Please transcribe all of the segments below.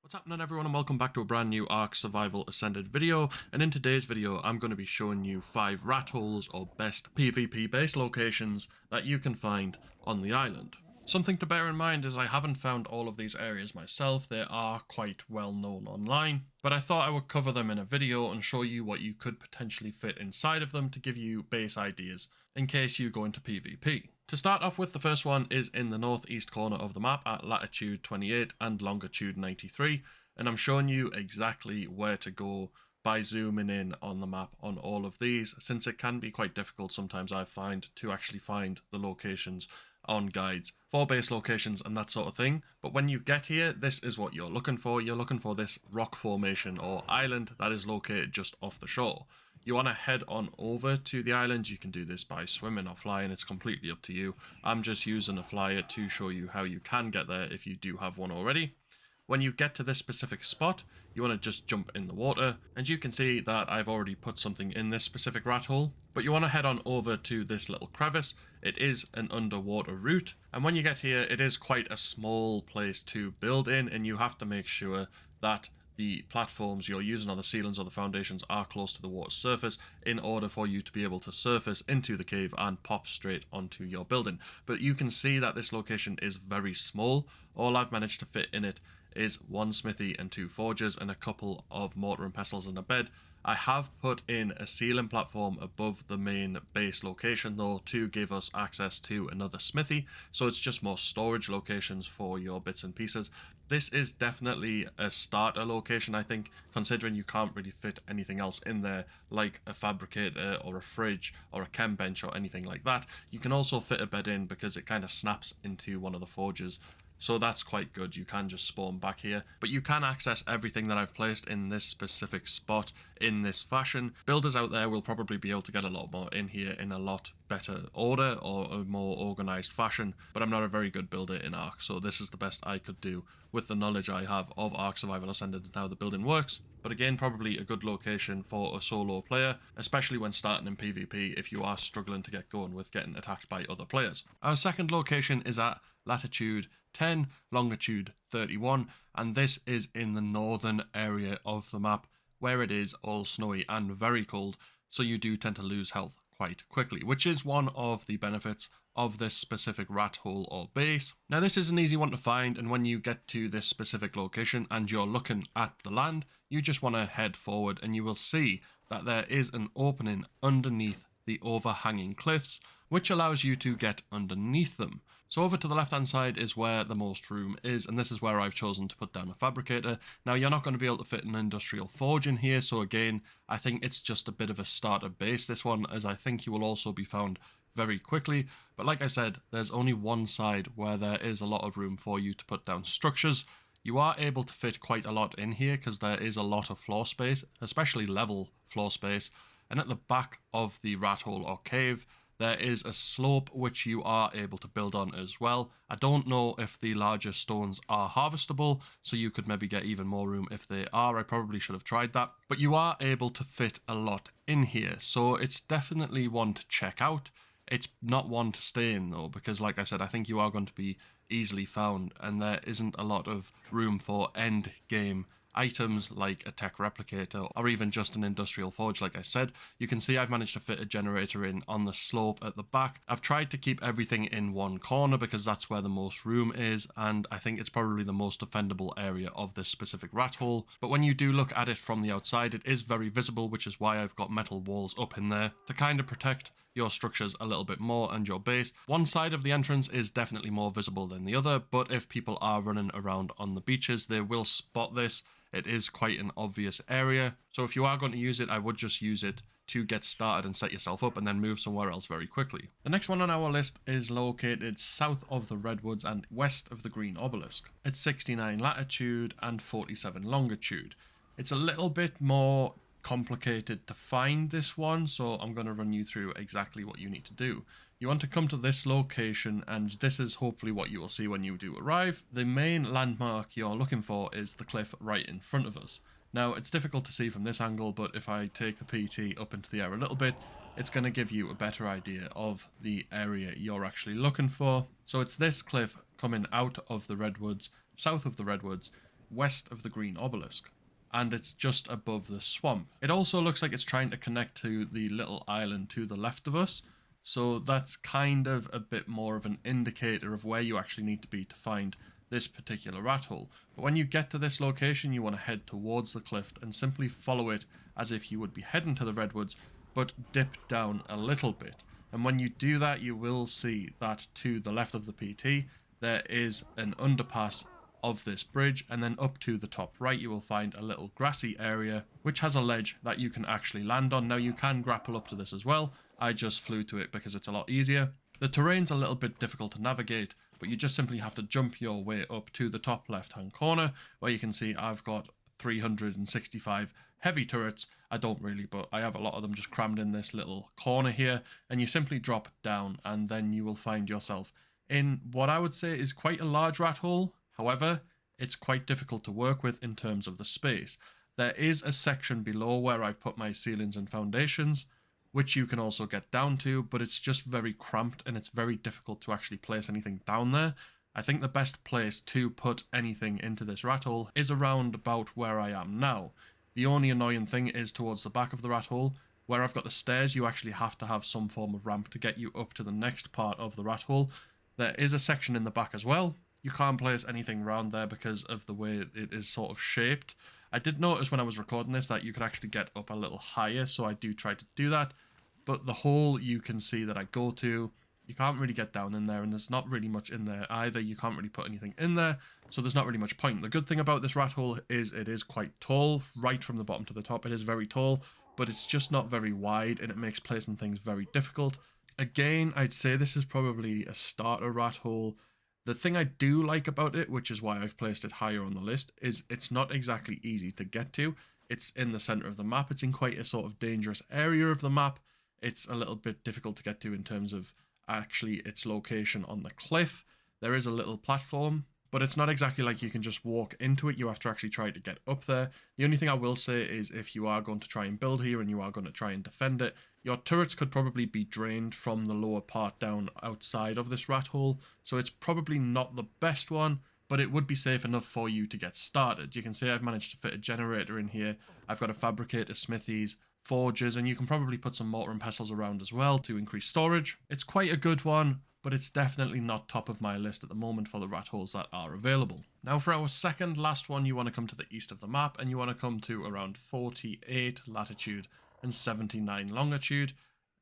What's happening everyone, and welcome back to a brand new Ark Survival Ascended video. And in today's video I'm going to be showing you 5 rat holes or best PvP base locations that you can find on the island. Something to bear in mind is I haven't found all of these areas myself. They are quite well known online, but I thought I would cover them in a video and show you what you could potentially fit inside of them to give you base ideas in case you go into PvP. To start off with, the first one is in the northeast corner of the map at latitude 28 and longitude 93, and I'm showing you exactly where to go by zooming in on the map on all of these, since it can be quite difficult sometimes I find to actually find the locations on guides for base locations and that sort of thing. But when you get here, this is what you're looking for. You're looking for this rock formation or island that is located just off the shore. You want to head on over to the island. You can do this by swimming or flying, it's completely up to you. I'm just using a flyer to show you how you can get there if you do have one already. When you get to this specific spot, you want to just jump in the water, and you can see that I've already put something in this specific rat hole. But you want to head on over to this little crevice. It is an underwater route, and when you get here, it is quite a small place to build in, and you have to make sure that the platforms you're using on the ceilings or the foundations are close to the water surface in order for you to be able to surface into the cave and pop straight onto your building. But you can see that this location is very small. All I've managed to fit in it is 1 smithy and 2 forges and a couple of mortar and pestles and a bed. I have put in a ceiling platform above the main base location though to give us access to another smithy, so it's just more storage locations for your bits and pieces. This is definitely a starter location, I think, considering you can't really fit anything else in there like a fabricator or a fridge or a chem bench or anything like that. You can also fit a bed in because it kind of snaps into one of the forges. So that's quite good, you can just spawn back here. But you can access everything that I've placed in this specific spot in this fashion. Builders out there will probably be able to get a lot more in here in a lot better order or a more organised fashion. But I'm not a very good builder in Ark, so this is the best I could do with the knowledge I have of Ark Survival Ascended and how the building works. But again, probably a good location for a solo player, especially when starting in PvP if you are struggling to get going with getting attacked by other players. Our second location is at latitude 10, longitude 31, and this is in the northern area of the map where it is all snowy and very cold, so you do tend to lose health quite quickly, which is one of the benefits of this specific rat hole or base. Now this is an easy one to find, and when you get to this specific location and you're looking at the land, you just want to head forward and you will see that there is an opening underneath the overhanging cliffs, which allows you to get underneath them. So over to the left hand side is where the most room is, and this is where I've chosen to put down a fabricator. Now you're not going to be able to fit an industrial forge in here, so again I think it's just a bit of a starter base, this one, as I think you will also be found very quickly. But like I said, there's only one side where there is a lot of room for you to put down structures. You are able to fit quite a lot in here because there is a lot of floor space, especially level floor space. And at the back of the rat hole or cave, there is a slope which you are able to build on as well. I don't know if the larger stones are harvestable, so you could maybe get even more room if they are. I probably should have tried that. But you are able to fit a lot in here, so it's definitely one to check out. It's not one to stay in though, because like I said, I think you are going to be easily found, and there isn't a lot of room for end game items like a tech replicator or even just an industrial forge. Like I said, you can see I've managed to fit a generator in on the slope at the back. I've tried to keep everything in one corner because that's where the most room is, and I think it's probably the most defendable area of this specific rat hole. But when you do look at it from the outside, it is very visible, which is why I've got metal walls up in there to kind of protect your structures a little bit more and your base. One side of the entrance is definitely more visible than the other, but if people are running around on the beaches, they will spot this. It is quite an obvious area, so if you are going to use it, I would just use it to get started and set yourself up and then move somewhere else very quickly. The next one on our list is located south of the Redwoods and west of the Green Obelisk. It's 69 latitude and 47 longitude. It's a little bit more complicated to find this one, so I'm going to run you through exactly what you need to do. You want to come to this location, and this is hopefully what you will see when you do arrive. The main landmark you're looking for is the cliff right in front of us. Now it's difficult to see from this angle, but if I take the PT up into the air a little bit, it's going to give you a better idea of the area you're actually looking for. So it's this cliff coming out of the Redwoods, south of the Redwoods. west of the green obelisk, and it's just above the swamp. It also looks like it's trying to connect to the little island to the left of us, so that's kind of a bit more of an indicator of where you actually need to be to find this particular rat hole. But when you get to this location, you want to head towards the cliff and simply follow it as if you would be heading to the Redwoods, but dip down a little bit. And when you do that, you will see that to the left of the PT, there is an underpass of this bridge, and then up to the top right you will find a little grassy area which has a ledge that you can actually land on. Now you can grapple up to this as well. I just flew to it because it's a lot easier. The terrain's a little bit difficult to navigate, but you just simply have to jump your way up to the top left hand corner, where you can see I've got 365 heavy turrets. I don't really, but I have a lot of them just crammed in this little corner here, and you simply drop down and then you will find yourself in what I would say is quite a large rat hole. However, it's quite difficult to work with in terms of the space. There is a section below where I've put my ceilings and foundations, which you can also get down to, but it's just very cramped and it's very difficult to actually place anything down there. I think the best place to put anything into this rat hole is around about where I am now. The only annoying thing is towards the back of the rat hole, where I've got the stairs. You actually have to have some form of ramp to get you up to the next part of the rat hole. There is a section in the back as well. You can't place anything around there because of the way it is sort of shaped. I did notice when I was recording this that you could actually get up a little higher, so I do try to do that. But the hole you can see that I go to, you can't really get down in there, and there's not really much in there either. You can't really put anything in there, so there's not really much point. The good thing about this rat hole is it is quite tall, right from the bottom to the top. It is very tall, but it's just not very wide, and it makes placing things very difficult. Again, I'd say this is probably a starter rat hole. The thing I do like about it, which is why I've placed it higher on the list, is it's not exactly easy to get to. It's in the center of the map. It's in quite a sort of dangerous area of the map. It's a little bit difficult to get to in terms of actually its location on the cliff. There is a little platform, but it's not exactly like you can just walk into it. You have to actually try to get up there. The only thing I will say is if you are going to try and build here and you are going to try and defend it, your turrets could probably be drained from the lower part down outside of this rat hole, so it's probably not the best one, but it would be safe enough for you to get started. You can see I've managed to fit a generator in here. I've got a fabricator, smithies, forges, and you can probably put some mortar and pestles around as well to increase storage. It's quite a good one, but it's definitely not top of my list at the moment for the rat holes that are available. Now for our second last one, you want to come to the east of the map, and you want to come to around 48 latitude and 79 longitude.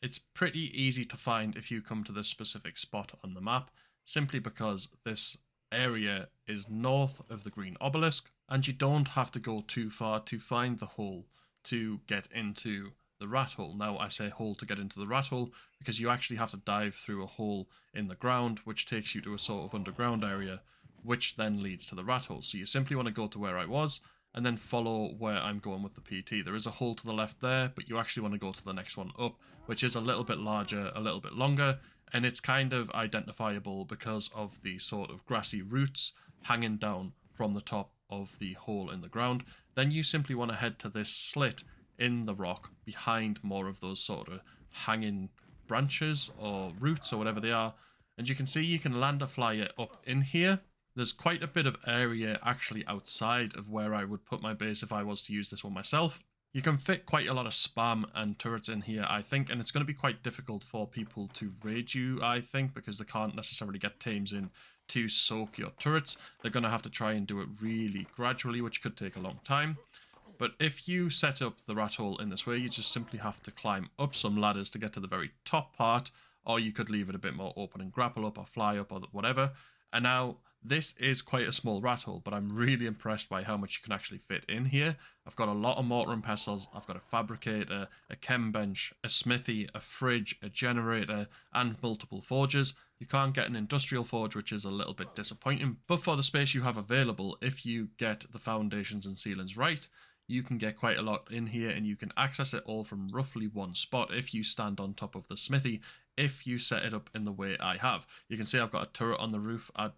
It's pretty easy to find if you come to this specific spot on the map, simply because this area is north of the green obelisk, and you don't have to go too far to find the hole to get into the rat hole. Now I say hole to get into the rat hole because you actually have to dive through a hole in the ground, which takes you to a sort of underground area, which then leads to the rat hole. So you simply want to go to where I was and then follow where I'm going with the PT. There is a hole to the left there, but you actually want to go to the next one up, which is a little bit larger, a little bit longer, and it's kind of identifiable because of the sort of grassy roots hanging down from the top of the hole in the ground. Then you simply want to head to this slit in the rock behind more of those sort of hanging branches or roots or whatever they are, and you can see you can land a flyer up in here. There's quite a bit of area actually outside of where I would put my base if I was to use this one myself. You can fit quite a lot of spam and turrets in here, I think, and it's going to be quite difficult for people to raid you, I think, because they can't necessarily get teams in to soak your turrets. They're going to have to try and do it really gradually, which could take a long time. But if you set up the rat hole in this way, you just simply have to climb up some ladders to get to the very top part, or you could leave it a bit more open and grapple up or fly up or whatever. And now, this is quite a small rat hole, but I'm really impressed by how much you can actually fit in here. I've got a lot of mortar and pestles, I've got a fabricator, a chem bench, a smithy, a fridge, a generator, and multiple forges. You can't get an industrial forge, which is a little bit disappointing, but for the space you have available, if you get the foundations and ceilings right, you can get quite a lot in here, and you can access it all from roughly one spot if you stand on top of the smithy, if you set it up in the way I have. You can see I've got a turret on the roof. I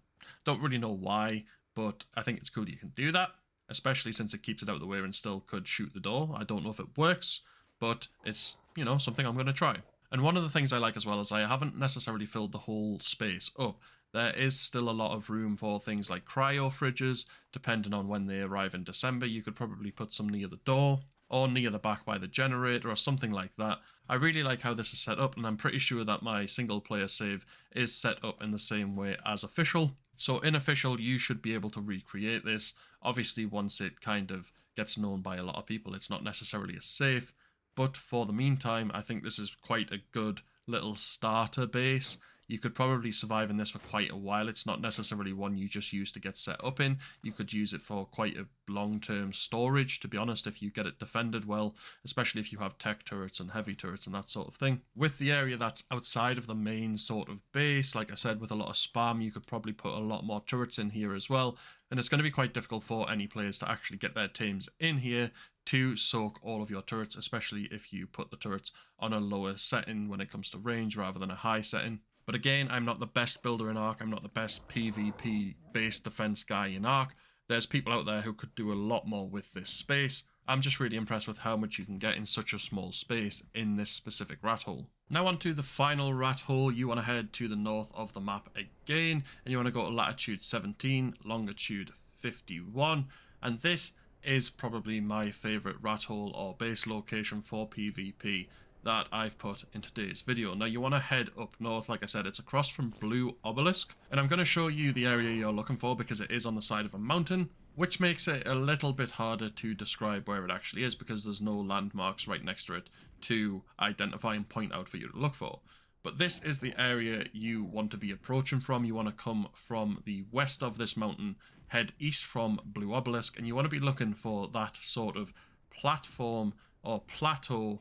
don't really know why, but I think it's cool you can do that, especially since it keeps it out of the way and still could shoot the door. I don't know if it works, but it's, you know, something I'm going to try. And one of the things I like as well is I haven't necessarily filled the whole space up. there is still a lot of room for things like cryo fridges. Depending on when they arrive in December, you could probably put some near the door or near the back by the generator or something like that. I really like how this is set up, and I'm pretty sure that my single player save is set up in the same way as official. So in official, you should be able to recreate this. Obviously, once it kind of gets known by a lot of people, it's not necessarily as safe. But for the meantime, I think this is quite a good little starter base. You could probably survive in this for quite a while. It's not necessarily one you just use to get set up in. You could use it for quite a long-term storage, to be honest, if you get it defended well, especially if you have tech turrets and heavy turrets and that sort of thing. With the area that's outside of the main sort of base, like I said, with a lot of spam, you could probably put a lot more turrets in here as well. And it's going to be quite difficult for any players to actually get their teams in here to soak all of your turrets, especially if you put the turrets on a lower setting when it comes to range rather than a high setting. But again, I'm not the best builder in Ark. I'm not the best PvP-based defense guy in Ark. There's people out there who could do a lot more with this space. I'm just really impressed with how much you can get in such a small space in this specific rat hole. Now on to the final rat hole. You want to head to the north of the map again, and you want to go to latitude 17, longitude 51, and this is probably my favourite rat hole or base location for PvP that I've put in today's video. Now you want to head up north. Like I said, it's across from Blue Obelisk, and I'm going to show you the area you're looking for because it is on the side of a mountain, which makes it a little bit harder to describe where it actually is because there's no landmarks right next to it to identify and point out for you to look for. But this is the area you want to be approaching from. You want to come from the west of this mountain, head east from Blue Obelisk, and you want to be looking for that sort of platform or plateau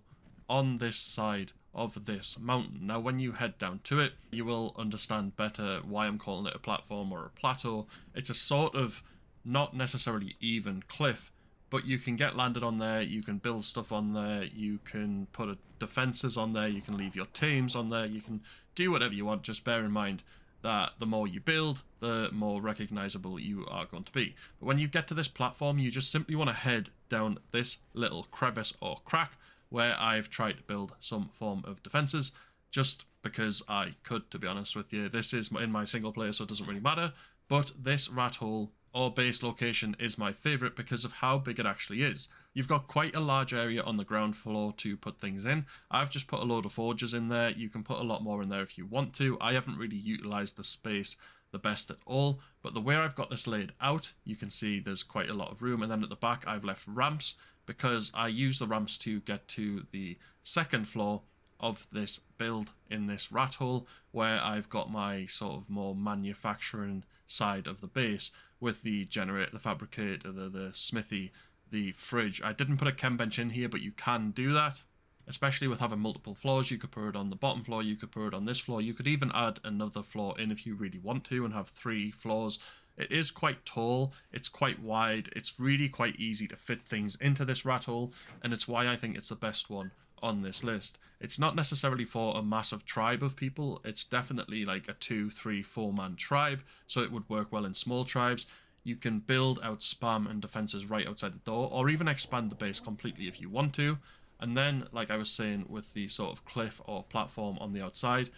on this side of this mountain. Now when you head down to it, you will understand better why I'm calling it a platform or a plateau. It's a sort of not necessarily even cliff, but you can get landed on there, you can build stuff on there, you can put defenses on there, you can leave your teams on there, you can do whatever you want. Just bear in mind that the more you build, the more recognizable you are going to be. But when you get to this platform, you just simply want to head down this little crevice or crack where I've tried to build some form of defenses, just because I could, to be honest with you. This is in my single player, so it doesn't really matter, but this rat hole or base location is my favourite because of how big it actually is. You've got quite a large area on the ground floor to put things in. I've just put a load of forges in there. You can put a lot more in there if you want to. I haven't really utilised the space the best at all, but the way I've got this laid out, you can see there's quite a lot of room, and then at the back I've left ramps because I use the ramps to get to the second floor of this build in this rat hole, where I've got my sort of more manufacturing side of the base with the generator, the fabricator, the smithy, the fridge. I didn't put a chem bench in here, but you can do that, especially with having multiple floors. You could put it on the bottom floor, you could put it on this floor, you could even add another floor in if you really want to and have 3 floors. It is quite tall, it's quite wide, it's really quite easy to fit things into this rat hole, and it's why I think it's the best one on this list. It's not necessarily for a massive tribe of people, it's definitely like a 2, 3, 4 man tribe, so it would work well in small tribes. You can build out spam and defenses right outside the door, or even expand the base completely if you want to. And then, like I was saying, with the sort of cliff or platform on the outside,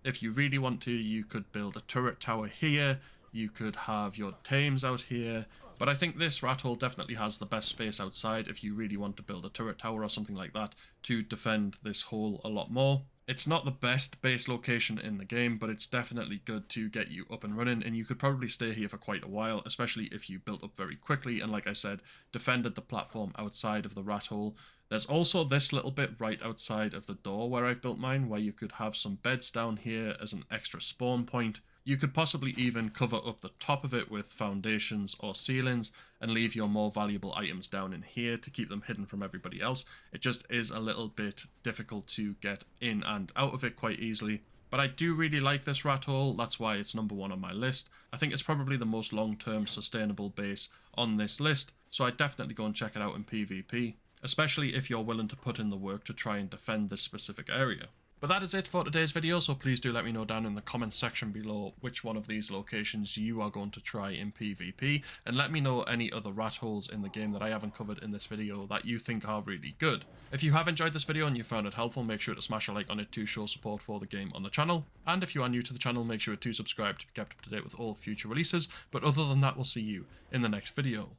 if you really want to, you could build a turret tower here, you could have your tames out here, but I think this rat hole definitely has the best space outside if you really want to build a turret tower or something like that to defend this hole a lot more. It's not the best base location in the game, but it's definitely good to get you up and running, and you could probably stay here for quite a while, especially if you built up very quickly and, like I said, defended the platform outside of the rat hole. There's also this little bit right outside of the door where I've built mine, where you could have some beds down here as an extra spawn point. You could possibly even cover up the top of it with foundations or ceilings and leave your more valuable items down in here to keep them hidden from everybody else. It just is a little bit difficult to get in and out of it quite easily. But I do really like this rat hole, that's why it's number 1 on my list. I think it's probably the most long-term sustainable base on this list, so I'd definitely go and check it out in PvP, especially if you're willing to put in the work to try and defend this specific area. But that is it for today's video, so please do let me know down in the comments section below which one of these locations you are going to try in PvP, and let me know any other rat holes in the game that I haven't covered in this video that you think are really good. If you have enjoyed this video and you found it helpful, make sure to smash a like on it to show support for the game on the channel, and if you are new to the channel, make sure to subscribe to be kept up to date with all future releases. But other than that, we'll see you in the next video.